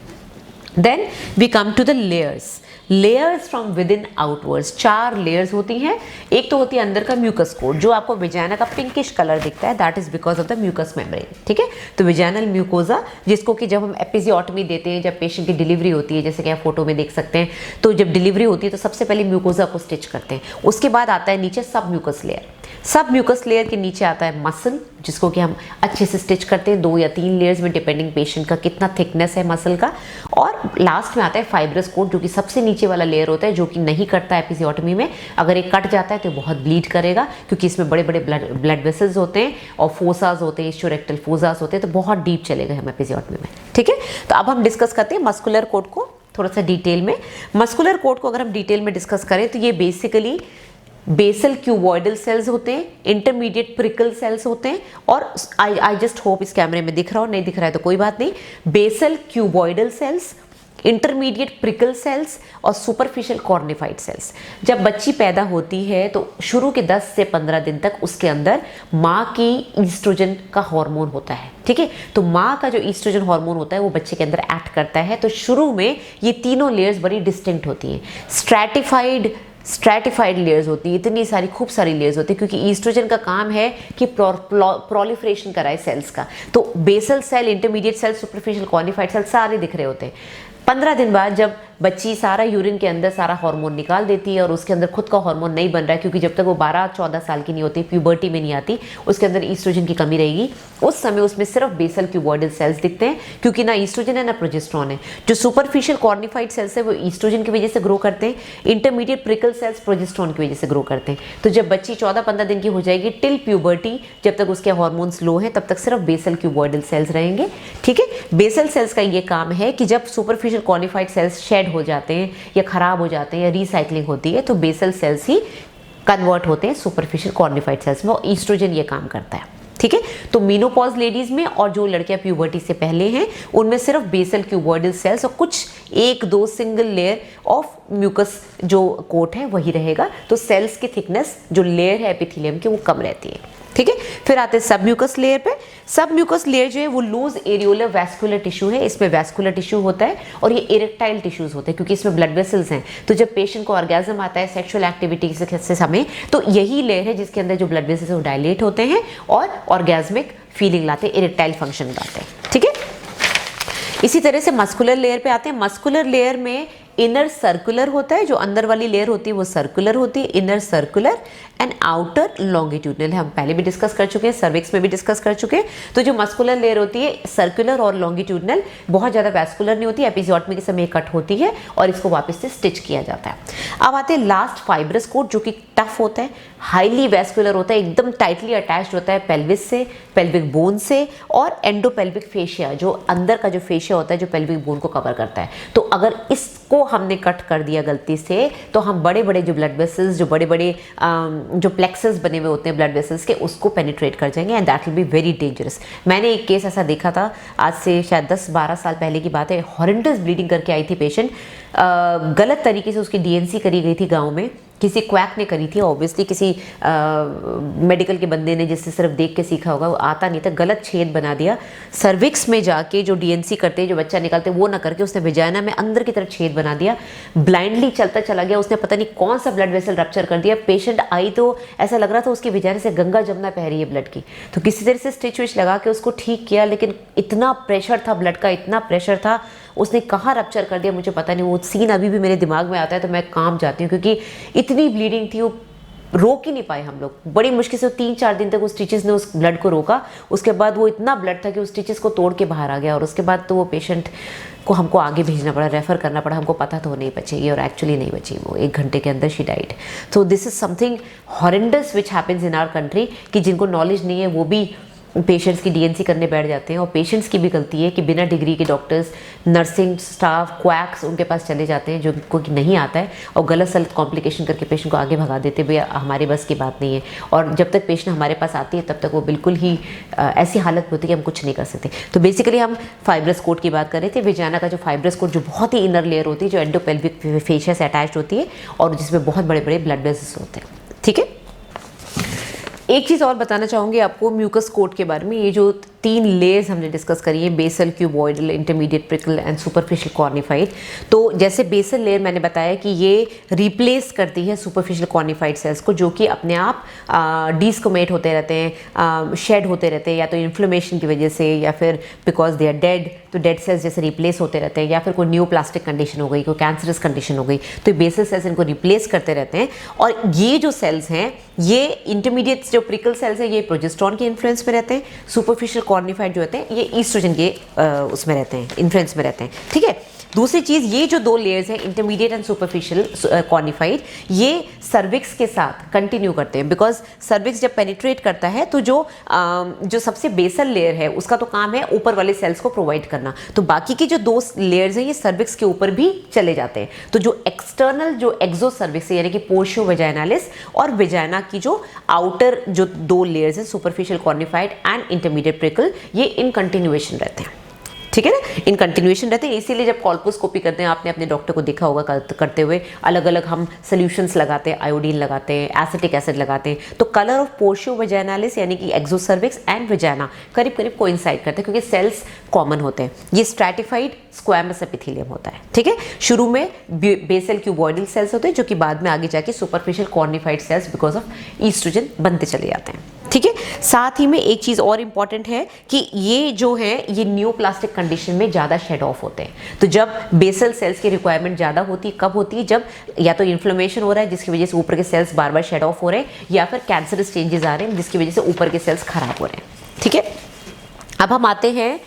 Speaker 1: Then we come to the layers. Layers from within outwards, 4 layers होती हैं। एक तो होती है अंदर का म्यूकस कोट, जो आपको वेजाइना का पिंकिश कलर दिखता है, that is because of the mucous membrane, ठीक है। तो वेजाइनल म्यूकोजा, जिसको कि जब हम एपिजियोटमी देते हैं, जब पेशेंट की डिलीवरी होती है, जैसे कि आप फोटो में देख सकते हैं, तो जब डिलीवरी होती है तो सबसे पहले म्यूकोजा को स्टिच करते हैं, उसके बाद आता है नीचे सब म्यूकस लेयर। सब म्यूकस लेयर के नीचे आता है मसल, जिसको कि हम अच्छे से स्टिच करते हैं 2 या 3 लेयर्स में, डिपेंडिंग पेशेंट का कितना थिकनेस है मसल का। और लास्ट में आता है फाइब्रस कोट, जो कि सबसे नीचे वाला लेयर होता है, जो कि नहीं कटता है एपिजियोटमी में। अगर एक कट जाता है तो बहुत ब्लीड करेगा, क्योंकि इसमें बड़े बड़े ब्लड वेसल्स होते हैं और फोसाज होते हैं, इस्चोरेक्टल फोसाज होते हैं, तो बहुत डीप चलेगा हम एपिजियोटमी में, ठीक है। तो अब हम डिस्कस करते हैं मस्कुलर कोट को थोड़ा सा डिटेल में। मस्कुलर कोट को अगर हम डिटेल में डिस्कस करें तो ये बेसिकली बेसल क्यूबॉइडल सेल्स होते हैं, इंटरमीडिएट प्रिकल सेल्स होते हैं, और आई जस्ट होप इस कैमरे में दिख रहा हो, नहीं दिख रहा है तो कोई बात नहीं, basal cuboidal cells, intermediate prickle cells और सुपरफिशियल कॉर्निफाइड सेल्स। जब बच्ची पैदा होती है तो शुरू के 10 से 15 दिन तक उसके अंदर माँ की ईस्ट्रोजन का हार्मोन होता है, ठीक है। तो माँ का जो ईस्ट्रोजन हार्मोन होता है वो बच्चे के अंदर एक्ट करता है। तो शुरू में ये तीनों लेयर्स बड़ी डिस्टिंक्ट होती हैं, स्ट्रैटिफाइड लेयर्स होती है, इतनी सारी खूब सारी लेयर्स होती है, क्योंकि ईस्ट्रोजन का काम है कि प्रोलिफरेशन कराए सेल्स का। तो basal cell, intermediate cell, superficial cornified cell सारे दिख रहे होते हैं। 15 दिन बाद जब बच्ची सारा यूरिन के अंदर सारा हार्मोन निकाल देती है और उसके अंदर खुद का हार्मोन नहीं बन रहा है, क्योंकि जब तक वो 12-14 साल की नहीं होती, प्यूबर्टी में नहीं आती, उसके अंदर ईस्ट्रोजन की कमी रहेगी, उस समय उसमें सिर्फ बेसल क्यूबॉइडल सेल्स दिखते हैं, क्योंकि ना ईस्ट्रोजन है ना प्रोजेस्टेरोन है। जो सुपरफिशियल कॉर्निफाइड सेल्स है वो ईस्ट्रोजन की वजह से ग्रो करते हैं, इंटरमीडिएट प्रिकल सेल्स प्रोजेस्टेरोन की वजह से ग्रो करते हैं। तो जब बच्ची 14-15 दिन की हो जाएगी, टिल प्यूबर्टी, जब तक उसके हार्मोन्स लो हैं, तब तक सिर्फ बेसल क्यूबॉइडल सेल्स रहेंगे, ठीक है। बेसल सेल्स का ये काम है कि जब सुपरफिशियल कॉर्निफाइड सेल्स शेड हो जाते हैं या खराब हो जाते हैं या रीसाइक्लिंग होती है, तो बेसल सेल्स ही कन्वर्ट होते हैं सुपरफिशियल कॉर्निफाइड सेल्स में, और ईस्ट्रोजन ये काम करता है, ठीक है। तो मेनोपॉज लेडीज में और जो लड़कियां प्यूबर्टी से पहले हैं उनमें सिर्फ बेसल क्यूबॉइडल सेल्स और कुछ 1-2 सिंगल लेयर ऑफ म्यूकस जो कोट है वही रहेगा। तो सेल्स की थिकनेस जो लेयर है एपिथेलियम की वो कम रहती है, ठीक है। फिर आते हैं सब म्यूकस लेयर पे। सब म्यूकस लेयर जो है वो लूज एरियोलर वैस्कुलर टिश्यू है, इसमें वैस्कुलर टिश्यू होता है और ये इरेक्टाइल टिश्यूज होते हैं, क्योंकि इसमें ब्लड वेसल्स हैं। तो जब पेशेंट को ऑर्गेज्म आता है सेक्सुअल एक्टिविटी से समय, तो यही लेयर है जिसके अंदर जो ब्लड वेसल्स वो डायलेट होते हैं और ऑर्गेज्मिक फीलिंग लाते हैं, इरेक्टाइल फंक्शन लाते हैं, ठीक है। इसी तरह से मस्कुलर लेयर पे आते हैं। मस्कुलर लेयर में इनर सर्कुलर होता है, जो अंदर वाली लेयर होती है वो सर्कुलर होती है, inner circular and outer longitudinal है। हम पहले भी डिस्कस कर चुके हैं, सर्विक्स में भी डिस्कस कर चुके हैं। तो जो मस्कुलर लेयर होती है सर्कुलर और लॉन्गिट्यूडनल, बहुत ज़्यादा वैस्कुलर नहीं होती, एपिजियोटमी के समय कट होती है और इसको वापस से स्टिच किया जाता है। अब आते हैं लास्ट फाइब्रस कोट, जो कि टफ होता है, हाईली वैस्कुलर होता है, एकदम टाइटली अटैच्ड होता है पेल्विस से, पेल्विक बोन से, और एंडोपेल्विक फेशिया, जो अंदर का जो फेशिया होता है जो पेल्विक बोन को कवर करता है। तो अगर इसको हमने कट कर दिया गलती से, तो हम बड़े बड़े जो ब्लड वेसल्स, जो बड़े बड़े जो प्लेक्सेस बने हुए होते हैं ब्लड वेसल्स के, उसको पेनिट्रेट कर जाएंगे and that will be very dangerous. मैंने एक केस ऐसा देखा था, आज से शायद 10-12 साल पहले की बात है। हॉरेंडस ब्लीडिंग करके आई थी पेशेंट, गलत तरीके से उसकी डीएनसी करी गई थी गाँव में, किसी क्वैक ने करी थी, ऑब्वियसली किसी मेडिकल के बंदे ने जिससे सिर्फ देख के सीखा होगा, वो आता नहीं था, गलत छेद बना दिया। सर्विक्स में जाके जो डीएनसी करते हैं, जो बच्चा निकालते हैं, वो ना करके उसने विजाइना में अंदर की तरफ छेद बना दिया। ब्लाइंडली चलता चला गया, उसने पता नहीं कौन सा ब्लड वेसल रप्चर कर दिया। पेशेंट आई तो ऐसा लग रहा था उसकी विजाइना से गंगा जमुना बह रही है ब्लड की। तो किसी तरह से स्टिच विच लगा के उसको ठीक किया, लेकिन इतना प्रेशर था ब्लड का, इतना प्रेशर था, उसने कहाँ रप्चर कर दिया मुझे पता नहीं। वो सीन अभी भी मेरे दिमाग में आता है तो मैं काम जाती हूँ, क्योंकि इतनी ब्लीडिंग थी, वो रोक ही नहीं पाए हम लोग। बड़ी मुश्किल से 3-4 दिन तक उस स्टिचेस ने उस ब्लड को रोका। उसके बाद वो इतना ब्लड था कि उस स्टिचेस को तोड़ के बाहर आ गया, और उसके बाद तो वो पेशेंट को हमको आगे भेजना पड़ा, रेफ़र करना पड़ा। हमको पता तो नहीं बचेगी, और एक्चुअली नहीं बची, वो 1 घंटे के अंदर शी डाइड। तो this is something horrendous which happens in our country, कि जिनको नॉलेज नहीं है वो भी पेशेंट्स की डीएनसी करने बैठ जाते हैं। और पेशेंट्स की भी गलती है कि बिना डिग्री के डॉक्टर्स, नर्सिंग स्टाफ, क्वैक्स उनके पास चले जाते हैं, जो उनको नहीं आता है, और गलत सलत कॉम्प्लिकेशन करके पेशेंट को आगे भगा देते हैं। भैया हमारे बस की बात नहीं है, और जब तक पेशेंट हमारे पास आती है तब तक वो बिल्कुल ही ऐसी हालत में होती है कि हम कुछ नहीं कर सकते। तो बेसिकली हम फाइब्रस कोट की बात कर रहे थे। विजाइना का जो फाइब्रस कोट, जो बहुत ही इनर लेयर होती है, जो एंडोपेल्विक फेशिया से अटैच्ड होती है, और जिसमें बहुत बड़े बड़े ब्लड वेसल्स होते हैं, ठीक है। एक चीज़ और बताना चाहूँगी आपको म्यूकस कोट के बारे में। ये जो 3 लेयर्स हमने डिस्कस करी है, basal, cuboidal, intermediate prickle and superficial cornified. तो जैसे बेसल लेयर मैंने बताया कि ये रिप्लेस करती है सुपरफिशियल कॉर्निफाइड सेल्स को, जो कि अपने आप डिस्कोमेट होते रहते हैं, शेड होते रहते हैं, या तो इन्फ्लेमेशन की वजह से, या फिर बिकॉज दे आर डेड, तो डेड सेल्स जैसे रिप्लेस होते रहते हैं, या फिर कोई न्यूप्लास्टिक कंडीशन हो गई, कोई कैंसरस कंडीशन हो गई, तो बेसल सेल्स इनको रिप्लेस करते रहते हैं। और ये जो सेल्स हैं, ये इंटरमीडिएट जो प्रिकल सेल्स हैं, ये प्रोजेस्टेरोन के इन्फ्लुएंस में रहते हैं। सुपरफिशियल कॉर्निफाइड जो होते हैं, ये ईस्ट्रोजन के उसमें रहते हैं, इन्फ्लुएंस में रहते हैं, ठीक है। दूसरी चीज़, ये जो 2 लेयर्स हैं इंटरमीडिएट एंड सुपरफिशियल कॉर्निफाइड, ये सर्विक्स के साथ कंटिन्यू करते हैं, बिकॉज सर्विक्स जब पेनिट्रेट करता है तो जो सबसे बेसल लेयर है उसका तो काम है ऊपर वाले सेल्स को प्रोवाइड करना, तो बाकी की जो 2 लेयर्स हैं ये सर्विक्स के ऊपर भी चले जाते हैं। तो जो एक्सटर्नल जो एक्सो सर्विक्स है यानी कि पोर्शियो वेजाइनालिस और वेजाइना की जो आउटर जो 2 लेयर्स हैं superficial cornified and intermediate prickle, ये इन कंटिन्यूएशन रहते हैं, ठीक है ना, इन कंटिन्यूएशन रहते हैं। इसीलिए जब कॉल्पोस्कोपी करते हैं, आपने अपने डॉक्टर को देखा होगा करते हुए, अलग अलग हम सोल्यूशंस लगाते हैं, आयोडीन लगाते हैं, एसिटिक एसिड लगाते हैं, तो कलर ऑफ पोर्शियो वेजाइनालिस यानी कि एक्सो सर्विक्स एंड वेजाइना करीब करीब कोइंसाइड करते हैं, क्योंकि सेल्स कॉमन होते हैं। ये स्ट्रैटिफाइड स्क्वैमस एपिथेलियम होता है, ठीक है। शुरू में बेसल क्यूबॉइडल सेल्स होते हैं जो कि बाद में आगे जाके superficial cornified cells because of oestrogen बनते चले जाते हैं, ठीक है। साथ ही में एक चीज़ और इम्पॉर्टेंट है कि ये जो है ये न्यूप्लास्टिक कंडीशन में ज़्यादा शेड ऑफ होते हैं। तो जब बेसल सेल्स की रिक्वायरमेंट ज़्यादा होती है, कब होती है, जब या तो इन्फ्लेमेशन हो रहा है जिसकी वजह से ऊपर के सेल्स बार बार शेड ऑफ हो रहे हैं, या फिर कैंसरस चेंजेस आ रहे हैं जिसकी वजह से ऊपर के सेल्स खराब हो रहे हैं, ठीक है। अब हम आते हैं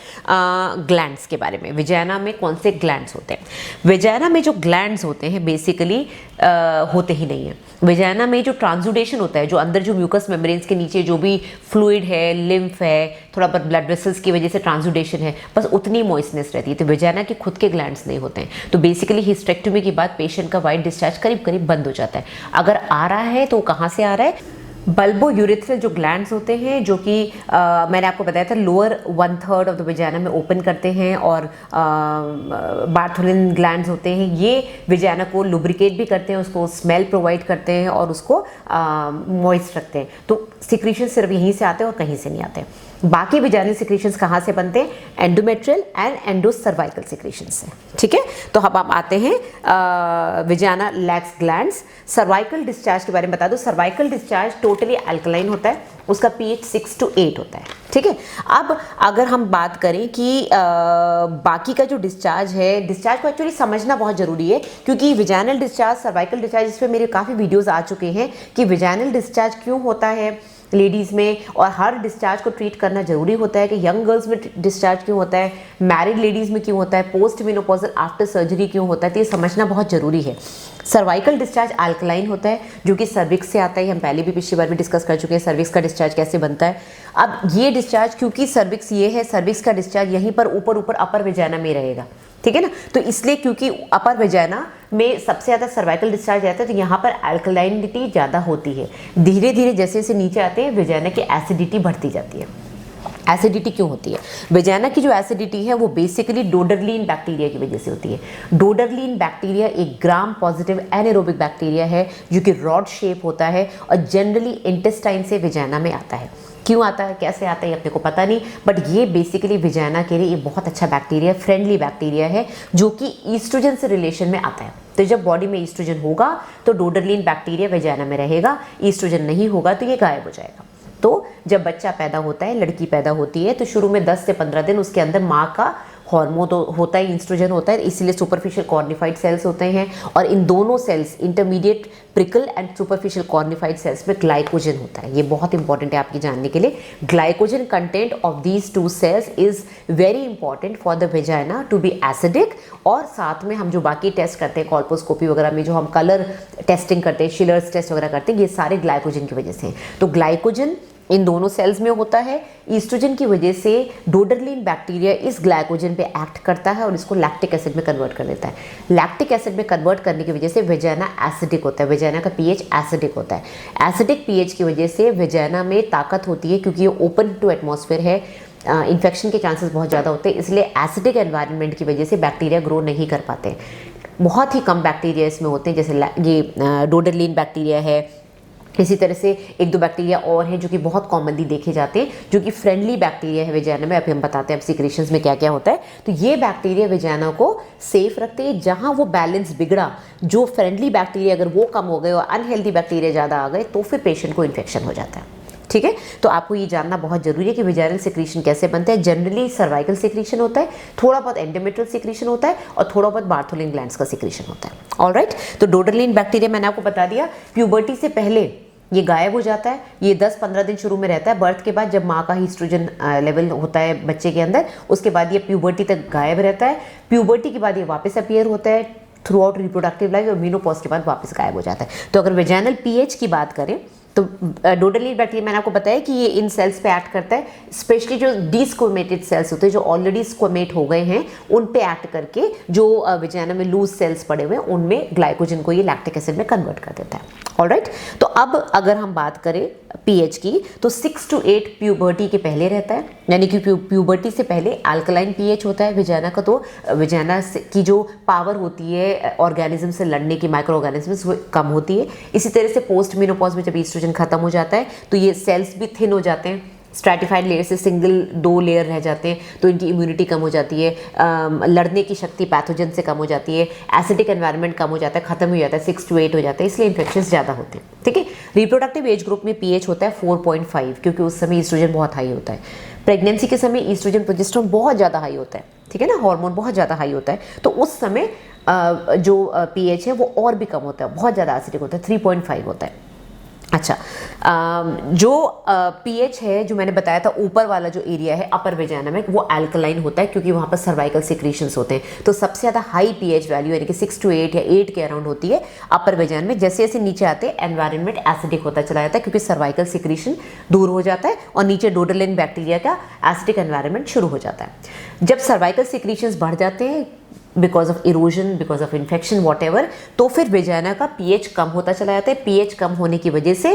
Speaker 1: ग्लैंड्स के बारे में। वेजाइना में कौन से ग्लैंड्स होते हैं? वेजाइना में जो ग्लैंड्स होते हैं बेसिकली होते ही नहीं है। वेजाइना में जो ट्रांसुडेशन होता है, जो अंदर जो म्यूकस मेम्ब्रेन्स के नीचे जो भी फ्लूइड है, लिम्फ है, थोड़ा बहुत ब्लड वेसल्स की वजह से ट्रांसुडेशन है, बस उतनी मॉइस्टनेस रहती है। तो वेजाइना के खुद के ग्लैंड्स नहीं होते हैं। तो बेसिकली हिस्टेक्टोमी के बाद पेशेंट का वाइट डिस्चार्ज करीब करीब बंद हो जाता है। अगर आ रहा है तो कहाँ से आ रहा है? बल्बो यूरेथ्रल जो ग्लैंड्स होते हैं, जो कि मैंने आपको बताया था लोअर 1/3 ऑफ द वेजाइना में ओपन करते हैं, और बार्थोलिन ग्लैंड्स होते हैं, ये वेजाइना को लुब्रिकेट भी करते हैं, उसको स्मेल प्रोवाइड करते हैं और उसको मॉइस्ट रखते हैं। तो सिक्रीशन सिर्फ यहीं से आते हैं और कहीं से नहीं आते। बाकी वेजाइनल सिक्रीशंस कहाँ से बनते हैं? एंडोमेट्रियल एंड एंडोसर्वाइकल सिक्रीशंस से, ठीक है। तो अब आप आते हैं vagina lakhs glands. Cervical discharge के बारे में बता दो। सर्वाइकल डिस्चार्ज टोटली अल्कलाइन होता है, उसका pH 6 to 8 होता है, ठीक है। अब अगर हम बात करें कि बाकी का जो डिस्चार्ज है, डिस्चार्ज को एक्चुअली समझना बहुत ज़रूरी है, क्योंकि विजाइनल डिस्चार्ज, सर्वाइकल डिस्चार्ज, इस पर मेरे काफ़ी वीडियोस आ चुके हैं कि विजाइनल डिस्चार्ज क्यों होता है लेडीज़ में, और हर डिस्चार्ज को ट्रीट करना जरूरी होता है कि यंग गर्ल्स में डिस्चार्ज क्यों होता है, मैरिड लेडीज़ में क्यों होता है, पोस्ट मेनोपॉजल आफ्टर सर्जरी क्यों होता है, तो ये समझना बहुत ज़रूरी है। सर्वाइकल डिस्चार्ज अल्कलाइन होता है, जो कि सर्विक्स से आता है। हम पहले भी पिछली बार भी डिस्कस कर चुके हैं सर्विक्स का डिस्चार्ज कैसे बनता है। अब ये डिस्चार्ज, क्योंकि सर्विक्स ये है, सर्विक्स का डिस्चार्ज यहीं पर ऊपर अपर वेजाइना में रहेगा, ठीक है ना। तो इसलिए क्योंकि अपर वेजाइना में सबसे ज़्यादा सर्वाइकल डिस्चार्ज रहता है, तो यहाँ पर अल्कलाइनिटी ज़्यादा होती है। धीरे धीरे जैसे जैसे नीचे आते हैं वेजाइना की एसिडिटी बढ़ती जाती है। एसिडिटी क्यों होती है? वेजाइना की जो एसिडिटी है वो बेसिकली डोडरलीन बैक्टीरिया की वजह से होती है। डोडरलीन बैक्टीरिया एक ग्राम पॉजिटिव एनारोबिक बैक्टीरिया है जो कि रॉड शेप होता है और जनरली इंटेस्टाइन से वेजाइना में आता है। क्यों आता है, कैसे आता है, अपने को पता नहीं, बट ये बेसिकली वेजाइना के लिए ये बहुत अच्छा बैक्टीरिया, फ्रेंडली बैक्टीरिया है, जो कि ईस्ट्रोजन से रिलेशन में आता है। तो जब बॉडी में ईस्ट्रोजन होगा तो डोडरलीन बैक्टीरिया वेजाइना में रहेगा, ईस्ट्रोजन नहीं होगा तो ये गायब हो जाएगा। तो जब बच्चा पैदा होता है, लड़की पैदा होती है, तो शुरू में 10 से 15 दिन उसके अंदर माँ का हार्मोन तो होता है, ईस्ट्रोजन होता है, इसीलिए सुपरफिशियल कॉर्निफाइड सेल्स होते हैं, और इन दोनों cells intermediate prickle and superficial cornified cells में ग्लाइकोजन होता है। ये बहुत इंपॉर्टेंट है आपकी जानने के लिए। Glycogen content of these 2 cells is very important for the vagina to be acidic. और साथ में हम जो बाकी टेस्ट करते हैं कॉल्पोस्कोपी वगैरह में, जो हम कलर टेस्टिंग करते हैं, शिलर्स टेस्ट वगैरह करते हैं, ये सारे ग्लाइकोजन की वजह से हैं। तो ग्लाइकोजन इन दोनों सेल्स में होता है। ईस्ट्रोजन की वजह से डोडरलीन बैक्टीरिया इस ग्लाइकोजन पे एक्ट करता है और इसको लैक्टिक एसिड में कन्वर्ट कर देता है। लैक्टिक एसिड में कन्वर्ट करने की वजह से वेजाइना एसिडिक होता है, वेजाइना का pH एसिडिक होता है। एसिडिक pH की वजह से वेजाइना में ताकत होती है, क्योंकि ये ओपन टू एटमॉस्फेयर है, इन्फेक्शन के चांसेस बहुत ज़्यादा होते हैं, इसलिए एसिडिक एनवायरनमेंट की वजह से बैक्टीरिया ग्रो नहीं कर पाते। बहुत ही कम बैक्टीरिया इसमें होते हैं, जैसे ये डोडरलीन बैक्टीरिया है। इसी तरह से 1-2 बैक्टीरिया और हैं जो कि बहुत कॉमनली देखे जाते हैं, जो कि फ्रेंडली बैक्टीरिया है वेजाइना में। अभी हम बताते हैं अब सिक्रेशंस में क्या क्या होता है। तो ये बैक्टीरिया वेजाइना को सेफ रखते हैं। जहाँ वो बैलेंस बिगड़ा, जो फ्रेंडली बैक्टीरिया अगर वो कम हो गए और अनहेल्दी बैक्टीरिया ज़्यादा आ गए, तो फिर पेशेंट को इन्फेक्शन हो जाता है, ठीक है। तो आपको ये जानना बहुत जरूरी है कि वेजाइनल सिक्रीशन कैसे बनता है। जनरली सर्वाइकल सिक्रीशन होता है, थोड़ा बहुत एंडोमेट्रियल सिक्रीशन होता है, और थोड़ा बहुत बार्थोलिन ग्लैंड्स का सिक्रीशन होता है। ऑलराइट, तो डोडरलीन बैक्टीरिया मैंने आपको बता दिया। प्यूबर्टी से पहले ये गायब हो जाता है। ये 10-15 दिन शुरू में रहता है बर्थ के बाद, जब माँ का ईस्ट्रोजन लेवल होता है बच्चे के अंदर, उसके बाद ये प्यूबर्टी तक गायब रहता है। प्यूबर्टी के बाद ये वापस अपीयर होता है थ्रू आउट रिप्रोडक्टिव लाइफ, और मेनोपॉज के बाद वापस गायब हो जाता है। तो अगर वेजाइनल पीएच की बात करें तो डोडरलीन बैक्टीरिया मैंने आपको बताया कि ये इन सेल्स पे एक्ट करता है, स्पेशली जो डीस्क्वेमेटेड सेल्स होते हैं, जो ऑलरेडी स्क्वेमेट हो गए हैं, उन पे एक्ट करके जो वेजाइना में लूज सेल्स पड़े हुए हैं उनमें ग्लाइकोजन को ये लैक्टिक एसिड में कन्वर्ट कर देता है। ऑलराइट, तो अब अगर हम बात करें पीएच की तो 6 to 8 प्यूबर्टी के पहले रहता है, यानी कि प्यूबर्टी से पहले अल्कलाइन पीएच होता है वेजाइना का। तो वेजाइना की जो पावर होती है ऑर्गेनिज्म से लड़ने की, माइक्रो ऑर्गेनिज्म, वो कम होती है। इसी तरह से पोस्ट मेनोपॉज में जब ईस्ट्रोजन खत्म हो जाता है तो ये सेल्स भी थिन हो जाते हैं, स्ट्रैटिफाइड लेयर से सिंगल 2 लेयर रह जाते हैं, तो इनकी इम्यूनिटी कम हो जाती है, लड़ने की शक्ति पैथोजन से कम हो जाती है, एसिडिक एनवायरनमेंट कम हो जाता है, खत्म हो जाता है, 6 to 8 हो जाता है, इसलिए इन्फेक्शंस ज़्यादा होते हैं। ठीक है, रिप्रोडक्टिव एज ग्रुप में पीएच होता है 4.5, क्योंकि उस समय ईस्ट्रोजन बहुत हाई होता है। प्रेगनेंसी के समय ईस्ट्रोजन प्रोजेस्टेरोन बहुत ज़्यादा हाई होता है, ठीक है ना, हार्मोन बहुत ज़्यादा हाई होता है, तो उस समय जो पीएच है वो और भी कम होता है, बहुत ज़्यादा एसिडिक होता है, 3.5 होता है। अच्छा, जो पीएच है जो मैंने बताया था ऊपर वाला जो एरिया है अपर वेजाइना में, वो अल्कलाइन होता है, क्योंकि वहाँ पर सर्वाइकल सिक्रीशंस होते हैं। तो सबसे ज़्यादा हाई पीएच वैल्यू यानी कि 6 to 8 या 8 के अराउंड होती है अपर वेजाइना में। जैसे जैसे नीचे आते हैं एनवायरनमेंट एसिडिक होता चला जाता है, क्योंकि सर्वाइकल सिक्रीशन दूर हो जाता है और नीचे डोडरलिन बैक्टीरिया का एसिडिक एनवायरनमेंट शुरू हो जाता है। जब सर्वाइकल सिक्रीशंस बढ़ जाते हैं because of erosion, because of infection, what ever, तो फिर वेजाइना का पीएच कम होता चला जाता है। पीएच कम होने की वजह से,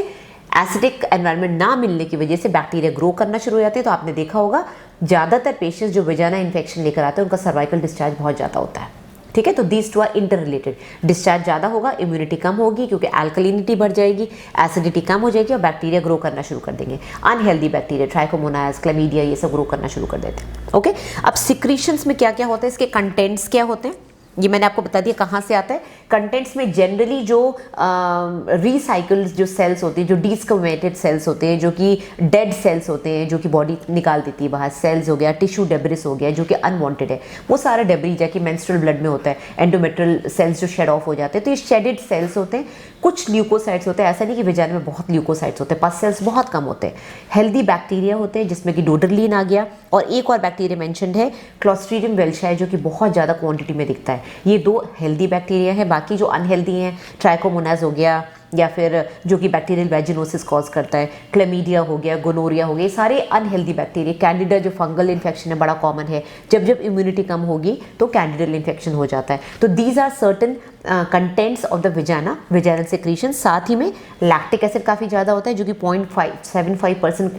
Speaker 1: एसिडिक एनवायरनमेंट ना मिलने की वजह से बैक्टीरिया ग्रो करना शुरू हो जाते हैं। तो आपने देखा होगा ज़्यादातर पेशेंट्स जो वेजाइना इन्फेक्शन लेकर आते हैं उनका सर्वाइकल डिस्चार्ज बहुत ज़्यादा होता है। ठीक है, तो these two are interrelated. Discharge ज़्यादा होगा, इम्यूनिटी कम होगी क्योंकि अल्कलिनिटी बढ़ जाएगी, एसिडिटी कम हो जाएगी और बैक्टीरिया ग्रो करना शुरू कर देंगे। अनहेल्दी बैक्टीरिया, ट्राइकोमोनास, क्लैमिडिया, ये सब ग्रो करना शुरू कर देते हैं। ओके, अब सिक्रीशंस में क्या क्या होता है, इसके कंटेंट्स क्या होते हैं, ये मैंने आपको बता दिया कहाँ से आता है। कंटेंट्स में जनरली जो रिसाइकल्ड जो सेल्स होती हैं, जो डिस्क्वेमेटेड सेल्स होते हैं, जो कि डेड सेल्स होते हैं, जो कि बॉडी निकाल देती है बाहर, सेल्स हो गया, टिश्यू डेब्रिस हो गया जो कि अनवांटेड है, वो सारा डेब्री जाके मेंस्ट्रुअल ब्लड में होता है। एंडोमेट्रियल सेल्स जो शेड ऑफ हो जाते हैं, तो ये शेडेड सेल्स होते हैं। कुछ ल्यूकोसाइट्स होते हैं, ऐसा नहीं कि वेजाइना में बहुत ल्यूकोसाइट्स होते हैं, पस सेल्स बहुत कम होते हैं। हेल्दी बैक्टीरिया होते हैं जिसमें कि डोडरलिन आ गया, और एक और बैक्टीरिया मेंशन्ड है क्लोस्ट्रीडियम वेल्शाई, जो कि बहुत ज़्यादा क्वांटिटी में दिखता है। ये 2 हेल्दी बैक्टीरिया है, बाकी जो अनहेल्दी हैं, ट्राइकोमोनास हो गया, या फिर जो कि बैक्टीरियल वेजिनोसिस कॉज करता है, क्लेमीडिया हो गया, गोनोरिया हो गया, ये सारे अनहेल्दी बैक्टीरिया। कैंडिडा जो फंगल इन्फेक्शन है बड़ा कॉमन है, जब जब इम्यूनिटी कम होगी तो कैंडिडल इन्फेक्शन हो जाता है। तो these are certain contents of the vagina, vaginal secretion. साथ ही में लैक्टिक एसिड काफ़ी ज़्यादा होता है जो कि 0.575%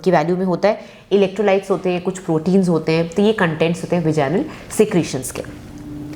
Speaker 1: की वैल्यू में होता है। इलेक्ट्रोलाइट्स होते हैं, कुछ प्रोटीन्स होते हैं, तो ये कंटेंट्स होते हैं वेजाइनल सिक्रीशंस के।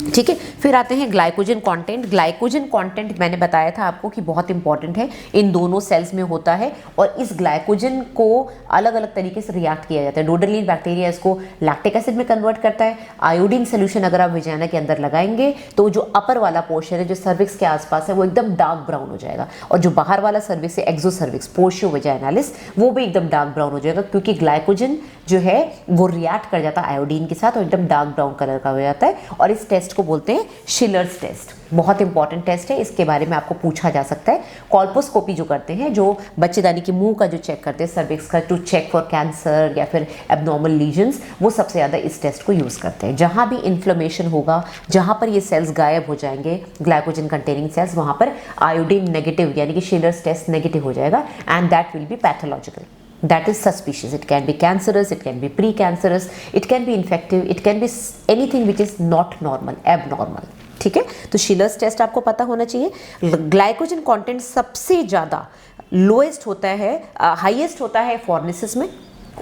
Speaker 1: ठीक है, फिर आते हैं ग्लाइकोजन कंटेंट। ग्लाइकोजन कंटेंट मैंने बताया था आपको कि बहुत इंपॉर्टेंट है, इन दोनों सेल्स में होता है, और इस ग्लाइकोजन को अलग अलग तरीके से रिएक्ट किया जाता है। डोडरलिन बैक्टीरिया इसको लैक्टिक एसिड में कन्वर्ट करता है। आयोडीन सोल्यूशन अगर आप वेजाइना के अंदर लगाएंगे तो जो अपर वाला पोर्शन है जो सर्विक्स के आसपास है वो एकदम डार्क ब्राउन हो जाएगा, और जो बाहर वाला सर्विक्स है एक्सो सर्विक्स, पोर्शियो वेजाइनालिस, वो भी एकदम डार्क ब्राउन हो जाएगा, क्योंकि ग्लाइकोजन जो है वो रिएक्ट कर जाता है आयोडीन के साथ और एकदम डार्क ब्राउन कलर का हो जाता है। और इस टेस्ट को बोलते हैं शिलर्स टेस्ट। बहुत इंपॉर्टेंट टेस्ट है, इसके बारे में आपको पूछा जा सकता है। कॉल्पोस्कोपी जो करते हैं, जो बच्चेदानी के मुंह का जो चेक करते हैं सर्विक्स का, टू चेक फॉर कैंसर या फिर एबनॉर्मल लीजन्स, वो सबसे ज़्यादा इस टेस्ट को यूज़ करते हैं। जहाँ भी इन्फ्लेमेशन होगा, जहाँ पर ये सेल्स गायब हो जाएंगे ग्लाइकोजन कंटेनिंग सेल्स, वहाँ पर आयोडीन नेगेटिव यानी कि शिलर्स टेस्ट नेगेटिव हो जाएगा, and that will be pathological, that is suspicious. It can be cancerous, it can be precancerous, it can be infective, it can be anything which is not normal, abnormal. ठीक है, तो शिलर्स टेस्ट आपको पता होना चाहिए। ग्लाइकोजन कंटेंट सबसे ज़्यादा लोएस्ट होता है, हाईएस्ट होता है फॉर्निसिस में,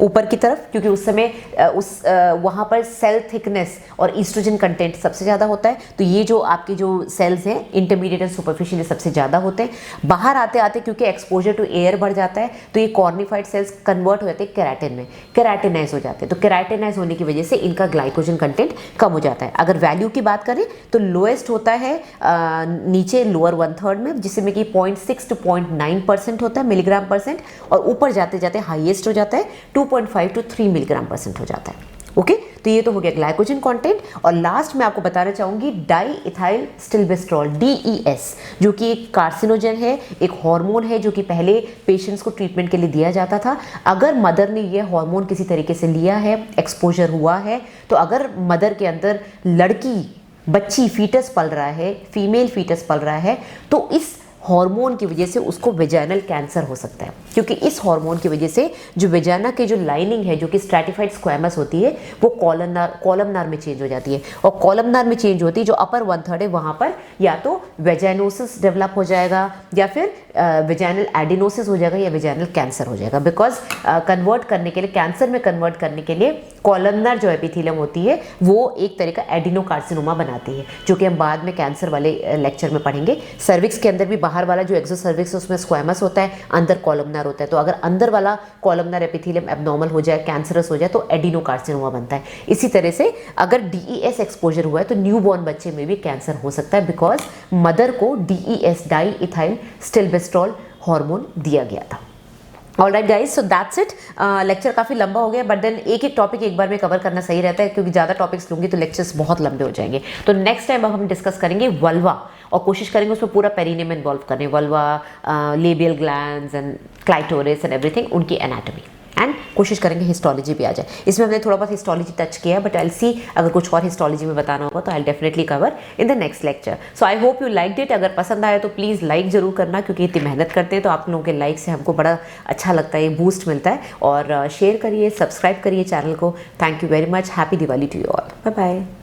Speaker 1: ऊपर की तरफ, क्योंकि उस समय वहाँ पर सेल थिकनेस और ईस्ट्रोजन कंटेंट सबसे ज़्यादा होता है। तो ये जो आपके जो सेल्स हैं इंटरमीडिएट एंड सुपरफिशियल सबसे ज़्यादा होते हैं। बाहर आते आते क्योंकि एक्सपोजर टू एयर बढ़ जाता है तो ये कॉर्निफाइड सेल्स कन्वर्ट हो जाते हैं केराटिन में, केराटिनाइज हो जाते हैं। तो केराटिनाइज होने की वजह से इनका ग्लाइकोजन कंटेंट कम हो जाता है। अगर वैल्यू की बात करें तो लोएस्ट होता है नीचे लोअर 1/3 में, जिसमें कि 0.6 to 0.9% होता है मिलीग्राम परसेंट, और ऊपर जाते जाते हाईएस्ट हो जाता है 2.5 to 3 मिलीग्राम परसेंट हो जाता है। ओके तो ये तो हो गया ग्लाइकोजन कंटेंट। और लास्ट मैं आपको बताना चाहूंगी डाई इथाइल स्टिल्बेस्ट्रॉल DES, जो कि एक कार्सिनोजन है, एक हार्मोन है जो कि पहले पेशेंट्स को ट्रीटमेंट के लिए दिया जाता था। अगर मदर ने ये हार्मोन किसी तरीके से लिया है, एक्सपोजर हुआ है, तो अगर मदर के अंदर लड़की बच्ची फीटस पल रहा है, फीमेल फीटस पल रहा है, तो इस हार्मोन की वजह से उसको वेजाइनल कैंसर हो सकता है, क्योंकि इस हार्मोन की वजह से जो वेजाइना की जो लाइनिंग है, जो कि स्ट्रैटिफाइड स्क्वैमस होती है, वो कॉलमनार में चेंज हो जाती है। और कॉलमनार में चेंज होती है, जो अपर 1/3 है वहाँ पर या तो वेजाइनोसिस डेवलप हो जाएगा, या फिर वेजाइनल एडिनोसिस हो जाएगा, या वेजाइनल कैंसर हो जाएगा। बिकॉज कन्वर्ट करने के लिए, कैंसर में कन्वर्ट करने के लिए कॉलमनार जो एपिथेलियम होती है वो एक तरह का एडिनोकार्सिनोमा बनाती है, जो कि हम बाद में कैंसर वाले लेक्चर में पढ़ेंगे। सर्विक्स के अंदर भी बाहर वाला जो एक्सो सर्विक्स है उसमें स्क्वैमस होता है, अंदर कॉलमनार होता है। तो अगर अंदर वाला कॉलमनार एपिथेलियम एब्नॉर्मल हो जाए, कैंसरस हो जाए, तो एडिनोकार्सिनोमा बनता है। इसी तरह से अगर DES एक्सपोजर हुआ है तो न्यूबॉर्न बच्चे में भी कैंसर हो सकता है, बिकॉज मदर को DES डाई इथाइल स्टिल्बेस्ट्रॉल हार्मोन दिया गया था। All right guys, so that's it. Lecture काफ़ी लंबा हो गया, बट देन एक एक टॉपिक एक बार में कवर करना सही रहता है, क्योंकि ज़्यादा टॉपिक्स लूँगी तो लेक्चर्स बहुत लंबे हो जाएंगे। तो नेक्स्ट टाइम अब हम डिस्कस करेंगे वल्वा, और कोशिश करेंगे उसमें पूरा पेरिनियम इन्वॉल्व करने, vulva, labial glands and clitoris and everything, उनकी एनाटॉमी, एंड कोशिश करेंगे हिस्टोलॉजी भी आ जाए। इसमें हमने थोड़ा बहुत हिस्टोलॉजी टच किया है, बट आई सी अगर कुछ और हिस्टोलॉजी में बताना होगा तो I definitely cover in the next lecture. So I hope you like it. अगर पसंद आया तो प्लीज़ लाइक जरूर करना, क्योंकि इतनी मेहनत करते हैं तो आप लोगों के लाइक से हमको बड़ा अच्छा लगता है, बूस्ट मिलता है। और शेयर करिए, सब्सक्राइब करिए चैनल को। Thank you very much. Happy Diwali to you all. Bye bye.